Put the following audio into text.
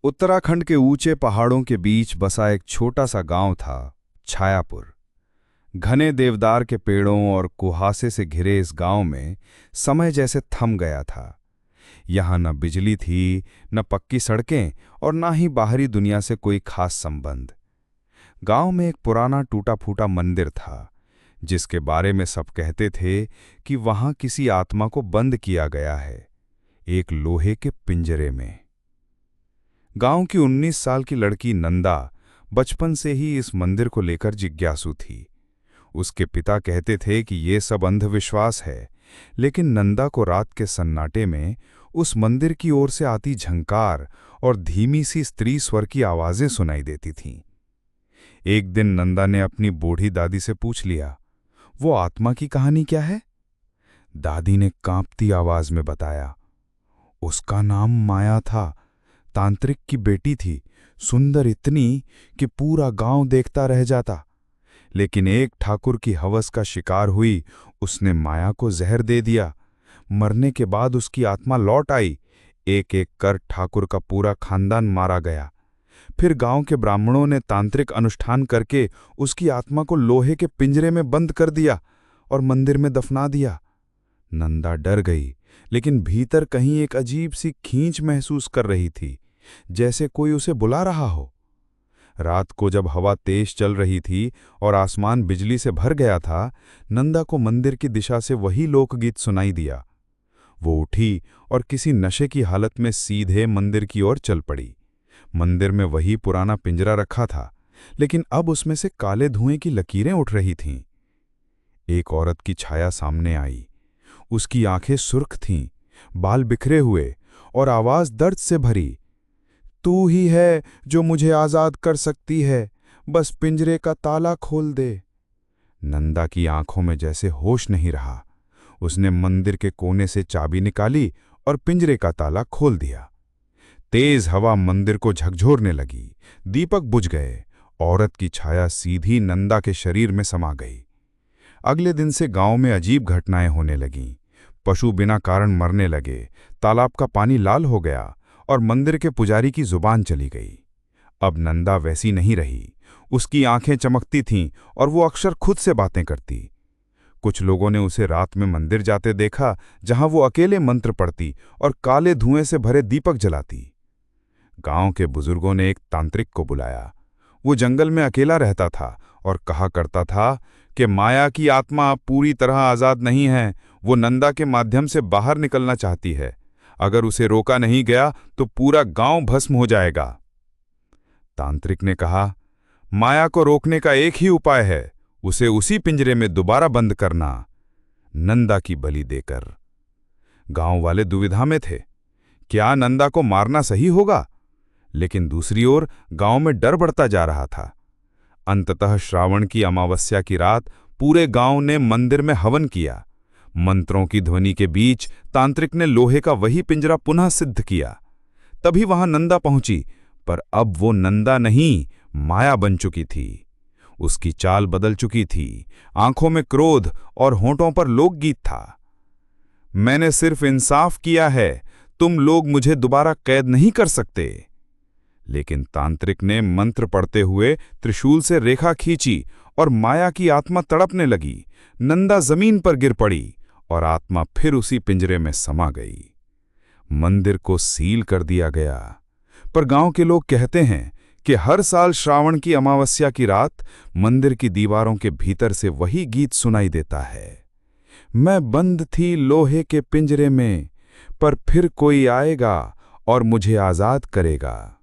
उत्तराखंड के ऊंचे पहाड़ों के बीच बसा एक छोटा सा गांव था, छायापुर। घने देवदार के पेड़ों और कुहासे से घिरे इस गांव में समय जैसे थम गया था। यहाँ न बिजली थी, न पक्की सड़कें और न ही बाहरी दुनिया से कोई खास संबंध। गांव में एक पुराना टूटा फूटा मंदिर था, जिसके बारे में सब कहते थे कि वहां किसी आत्मा को बंद किया गया है, एक लोहे के पिंजरे में। गांव की 19 साल की लड़की नंदा बचपन से ही इस मंदिर को लेकर जिज्ञासु थी। उसके पिता कहते थे कि ये सब अंधविश्वास है, लेकिन नंदा को रात के सन्नाटे में उस मंदिर की ओर से आती झंकार और धीमी सी स्त्री स्वर की आवाजें सुनाई देती थीं। एक दिन नंदा ने अपनी बूढ़ी दादी से पूछ लिया, वो आत्मा की कहानी क्या है? दादी ने कांपती आवाज में बताया, उसका नाम माया था, तांत्रिक की बेटी थी, सुंदर इतनी कि पूरा गांव देखता रह जाता। लेकिन एक ठाकुर की हवस का शिकार हुई, उसने माया को जहर दे दिया। मरने के बाद उसकी आत्मा लौट आई। एक एक कर ठाकुर का पूरा खानदान मारा गया। फिर गांव के ब्राह्मणों ने तांत्रिक अनुष्ठान करके उसकी आत्मा को लोहे के पिंजरे में बंद कर दिया और मंदिर में दफना दिया। नंदा डर गई, लेकिन भीतर कहीं एक अजीब सी खींच महसूस कर रही थी, जैसे कोई उसे बुला रहा हो। रात को जब हवा तेज चल रही थी और आसमान बिजली से भर गया था, नंदा को मंदिर की दिशा से वही लोकगीत सुनाई दिया। वो उठी और किसी नशे की हालत में सीधे मंदिर की ओर चल पड़ी। मंदिर में वही पुराना पिंजरा रखा था, लेकिन अब उसमें से काले धुएं की लकीरें उठ रही थीं। एक औरत की छाया सामने आई। उसकी आंखें सुर्ख थीं, बाल बिखरे हुए और आवाज दर्द से भरी। तू ही है जो मुझे आजाद कर सकती है, बस पिंजरे का ताला खोल दे। नंदा की आंखों में जैसे होश नहीं रहा। उसने मंदिर के कोने से चाबी निकाली और पिंजरे का ताला खोल दिया। तेज हवा मंदिर को झकझोरने लगी। दीपक बुझ गए। औरत की छाया सीधी नंदा के शरीर में समा गई। अगले दिन से गांव में अजीब घटनाएं होने लगीं। पशु बिना कारण मरने लगे, तालाब का पानी लाल हो गया और मंदिर के पुजारी की जुबान चली गई। अब नंदा वैसी नहीं रही। उसकी आंखें चमकती थीं और वो अक्सर खुद से बातें करती। कुछ लोगों ने उसे रात में मंदिर जाते देखा, जहां वो अकेले मंत्र पढ़ती और काले धुएं से भरे दीपक जलाती। गांव के बुजुर्गों ने एक तांत्रिक को बुलाया। वो जंगल में अकेला रहता था और कहा करता था कि माया की आत्मा पूरी तरह आजाद नहीं है, वो नंदा के माध्यम से बाहर निकलना चाहती है। अगर उसे रोका नहीं गया तो पूरा गांव भस्म हो जाएगा। तांत्रिक ने कहा, माया को रोकने का एक ही उपाय है, उसे उसी पिंजरे में दोबारा बंद करना, नंदा की बलि देकर। गांव वाले दुविधा में थे, क्या नंदा को मारना सही होगा? लेकिन दूसरी ओर गांव में डर बढ़ता जा रहा था। अंततः श्रावण की अमावस्या की रात पूरे गांव ने मंदिर में हवन किया। मंत्रों की ध्वनि के बीच तांत्रिक ने लोहे का वही पिंजरा पुनः सिद्ध किया। तभी वहां नंदा पहुंची, पर अब वो नंदा नहीं, माया बन चुकी थी। उसकी चाल बदल चुकी थी। आंखों में क्रोध और होंठों पर लोकगीत था। मैंने सिर्फ इंसाफ किया है, तुम लोग मुझे दोबारा कैद नहीं कर सकते। लेकिन तांत्रिक ने मंत्र पढ़ते हुए त्रिशूल से रेखा खींची और माया की आत्मा तड़पने लगी। नंदा जमीन पर गिर पड़ी और आत्मा फिर उसी पिंजरे में समा गई। मंदिर को सील कर दिया गया। पर गांव के लोग कहते हैं कि हर साल श्रावण की अमावस्या की रात मंदिर की दीवारों के भीतर से वही गीत सुनाई देता है। मैं बंद थी लोहे के पिंजरे में, पर फिर कोई आएगा और मुझे आजाद करेगा।